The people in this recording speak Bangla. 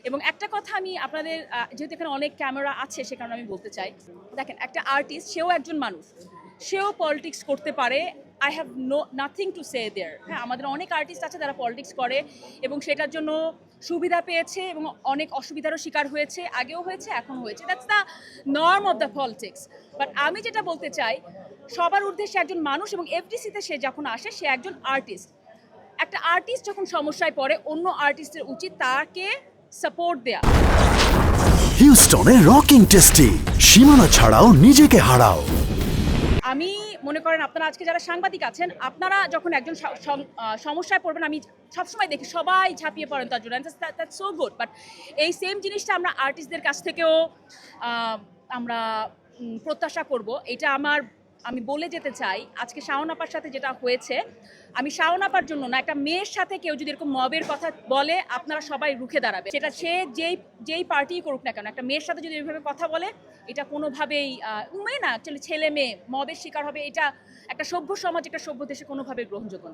এবং একটা কথা আমি আপনাদের যেহেতু এখানে অনেক ক্যামেরা আছে সে কারণে আমি বলতে চাই, দেখেন একটা আর্টিস্ট সেও একজন মানুষ, সেও পলিটিক্স করতে পারে। I have nothing to say there. হ্যাঁ, আমাদের অনেক আর্টিস্ট আছে যারা পলিটিক্স করে এবং সেটার জন্য সুবিধা পেয়েছে এবং অনেক অসুবিধারও শিকার হয়েছে, আগেও হয়েছে, এখন হয়েছে। That's the norm of the politics. But আমি যেটা বলতে চাই, সবার ঊর্ধ্বে সে একজন মানুষ এবং এফডিসিতে সে যখন আসে সে একজন আর্টিস্ট। একটা আর্টিস্ট যখন সমস্যায় পড়ে অন্য আর্টিস্টের উচিত তাকে সাপোর্ট দেয়া। হিউস্টনে রকিং টেস্টি, সীমানা ছাড়াও নিজেকে হারাও। আমি মনে করেন আপনারা আজকে যারা সাংবাদিক আছেন, আপনারা যখন একজন সমস্যায় পড়বেন, আমি সবসময় দেখি সবাই ঝাঁপিয়ে পড়েন তার জন্য, দ্যাটস সো গুড। বাট এই সেম জিনিসটা আমরা আর্টিস্টদের কাছ থেকেও আমরা প্রত্যাশা করব। এটা আমি বলে যেতে চাই, আজকে শাওন আপার সাথে যেটা হয়েছে, আমি শাওন আপার জন্য না, একটা মেয়ের সাথে কেউ যদি এরকম মবের কথা বলে আপনারা সবাই রুখে দাঁড়াবে। সেটা সে যেই পার্টি করুক না কেন, একটা মেয়ের সাথে যদি এইভাবে কথা বলে, এটা কোনোভাবেই মেয়ে না, অ্যাকচুয়ালি ছেলে মেয়ে মবের শিকার হবে, এটা একটা সভ্য সমাজ, একটা সভ্য দেশে কোনোভাবেই গ্রহণযোগ্য না।